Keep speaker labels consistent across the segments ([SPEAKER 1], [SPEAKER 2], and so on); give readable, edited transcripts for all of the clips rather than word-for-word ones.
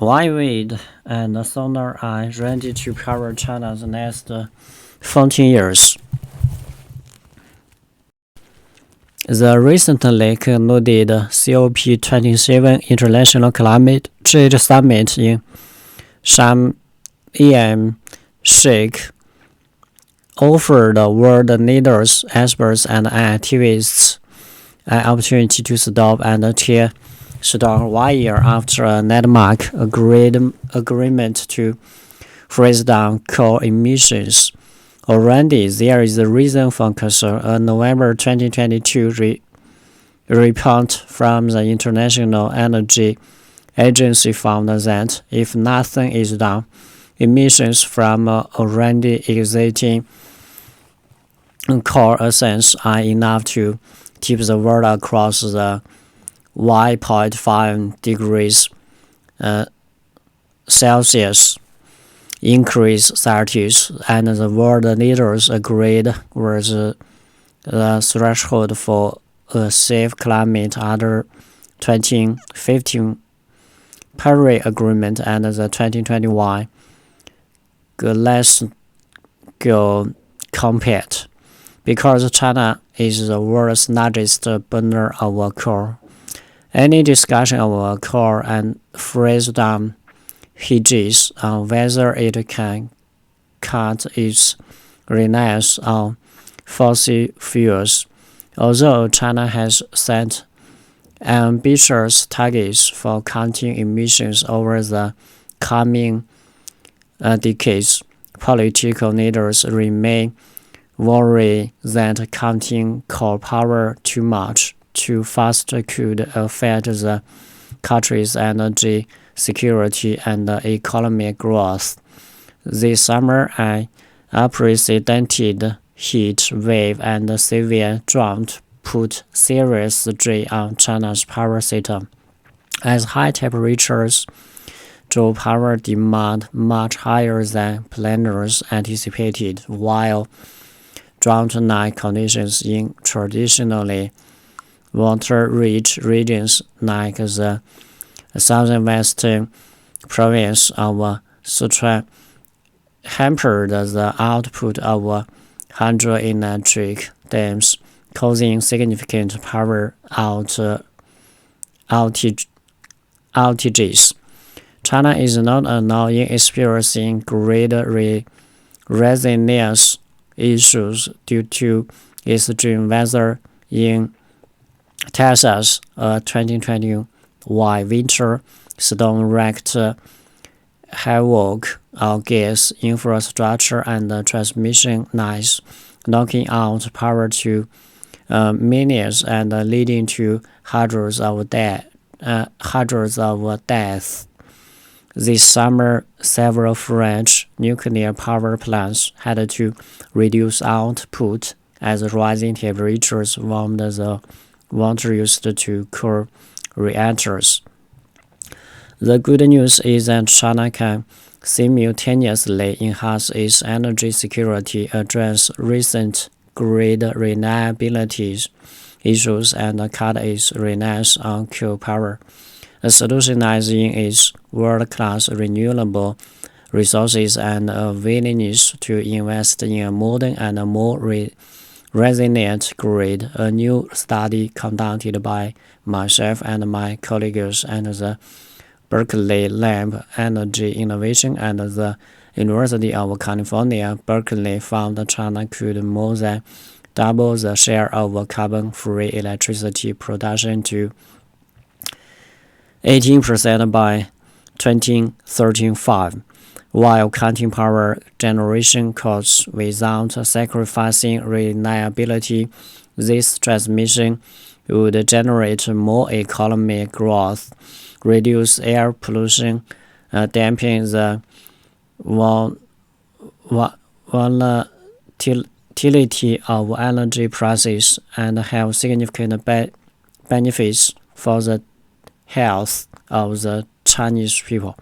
[SPEAKER 1] Wind and solar are ready to power China's next 14 years. The recently concluded COP27 International Climate Change Summit in Sharm el-Sheikh offered world leaders, experts, and activists an opportunity to stop and tear down 1 year after a landmark agreement to freeze down coal emissions. Already, there is a reason for concern. A November 2022 report from the International Energy Agency found that if nothing is done, emissions from already existing coal assets are enough to tip the world across the 1.5 degrees Celsius increase status, and the world leaders agreed with the threshold for a safe climate under 2015 Paris Agreement and the 2021 Glasgow Compact. Because China is the world's largest burner of coal, any discussion of coal and freeze down hinges on whether it can cut its reliance on fossil fuels. Although China has set ambitious targets for cutting emissions over the coming decades, political leaders remain worried that cutting coal power too much too fast could affect the country's energy security and economic growth. This summer, an unprecedented heat wave and severe drought put serious strain on China's power system, as high temperatures drove power demand much higher than planners anticipated, while drought-like conditions in traditionally water-rich regions like the southern western province of Sichuan hampered the output of hydroelectric dams, causing significant power outages. China is not alone in experiencing grid resilience issues due to extreme weather. In Texas, a 2021 winter storm wreaked havoc on gas infrastructure and transmission lines, knocking out power to millions and leading to hundreds of deaths. This summer, several French nuclear power plants had to reduce output as rising temperatures warmed the water used to cool reactors. The good news is that China can simultaneously enhance its energy security, address recent grid reliability issues, and cut its reliance on coal power. A solution lies in its world-class renewable resources and a willingness to invest in a modern and more resilient grid. A new study conducted by myself and my colleagues at the Berkeley Lab Energy Innovation and the University of California, Berkeley found China could more than double the share of carbon-free electricity production to 18% by 2035, while cutting power generation costs without sacrificing reliability. This transmission would generate more economic growth, reduce air pollution, dampen the volatility of energy prices, and have significant benefits for the health of the Chinese people.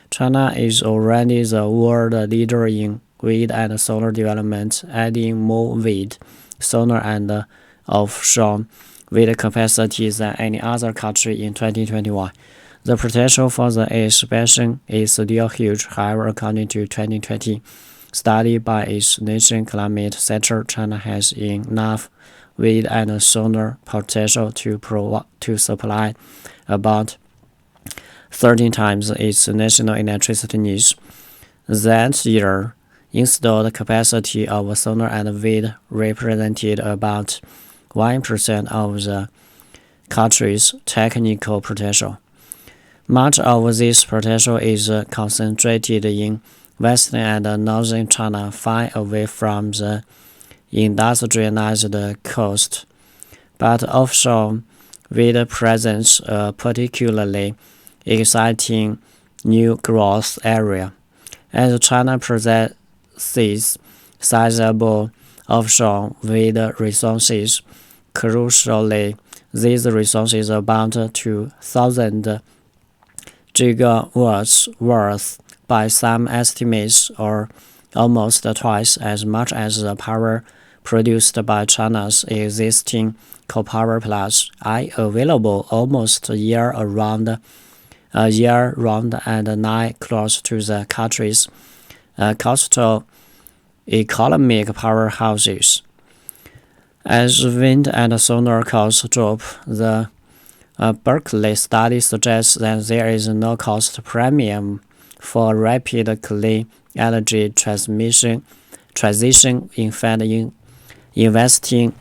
[SPEAKER 1] China is already the world leader in wind and solar development, adding more wind, solar, and offshore wind capacity than any other country in 2021. The potential for the expansion is still huge. However, according to 2020 study by its Nation Climate Center, China has enough wind and solar potential to supply about 13 times its national electricity needs. That year, installed capacity of solar and wind represented about 1% of the country's technical potential. Much of this potential is concentrated in western and northern China, far away from the industrialized coast. But offshore wind presents a particularly exciting new growth area. As China possesses sizable offshore wind resources, crucially, these resources amount to 1,000 gigawatts worth by some estimates, or almost twice as much as the power produced by China's existing coal power plants, are available almost year-round and lie close to the country's coastal economic powerhouses. As wind and solar costs drop, the Berkeley study suggests that there is no cost premium for rapid clean energy transition. In fact, investing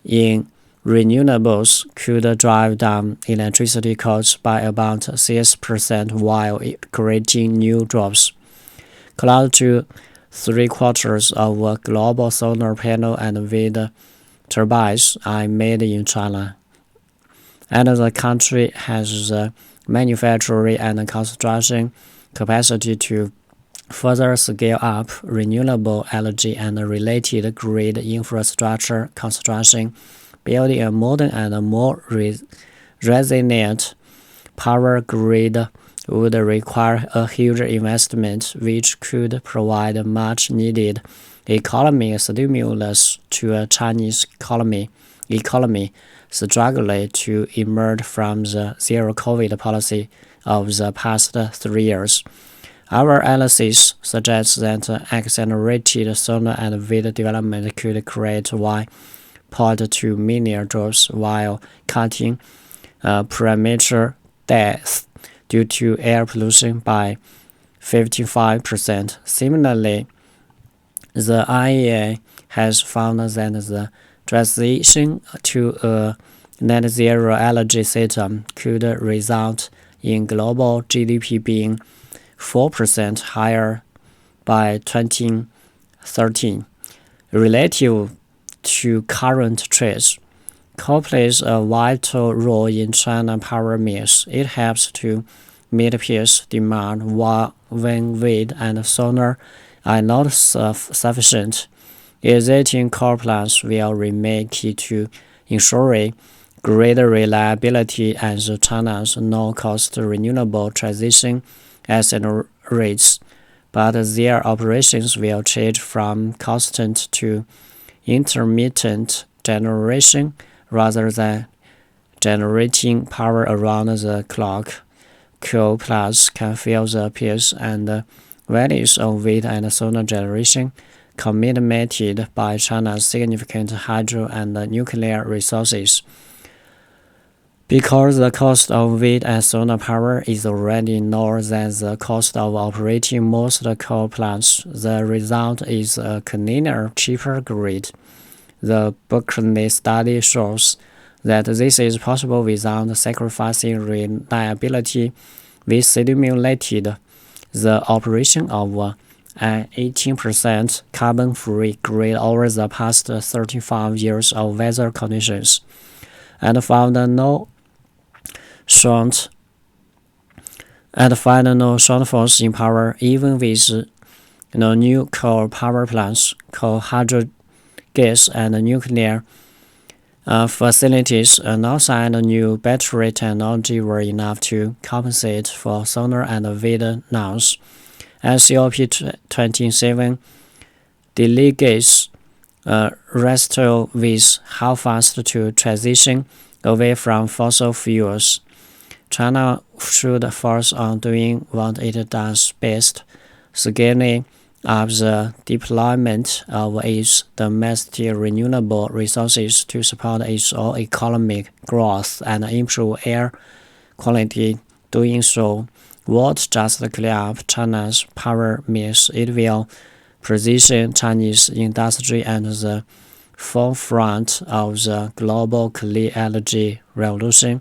[SPEAKER 1] in renewables could drive down electricity costs by about 6% while creating new jobs. Close to 3/4 of global solar panel and wind turbines are made in China, and the country has the manufacturing and construction capacity to further scale up renewable energy and related grid infrastructure construction. Building a modern and more resilient power grid would require a huge investment, which could provide much-needed economic stimulus to a Chinese economy struggling to emerge from the zero-COVID policy of the past 3 years. Our analysis suggests that accelerated solar and wind development could create 1.2 million jobs while cutting premature deaths due to air pollution by 55%. Similarly, the IEA has found that the transition to a net zero energy system could result in global GDP being 4% higher by 2030. Relative to current trends, coal plays a vital role in China power mix. It helps to meet peak demand when wind and solar are not sufficient. Existing coal plants will remain key to ensuring greater reliability as China's no-cost renewable transition accelerates, but their operations will change from constant to intermittent generation rather than generating power around the clock. Coal plants can fill the peaks and valleys of wind and solar generation, complemented by China's significant hydro and nuclear resources. Because the cost of wind and solar power is already lower than the cost of operating most coal plants, the result is a cleaner, cheaper grid. The Berkeley study shows that this is possible without sacrificing reliability. We simulated the operation of an 18% carbon-free grid over the past 35 years of weather conditions, and found no shortfalls in power, even with new coal power plants, coal, hydro, gas, and nuclear facilities alongside new battery technology were enough to compensate for solar and wind loss. As COP27 delegates wrestle with how fast to transition away from fossil fuels, China should focus on doing what it does best, scaling up the deployment of its domestic renewable resources to support its own economic growth and improve air quality. Doing so won't just clean up China's power mix, it will position Chinese industry at the forefront of the global clean energy revolution.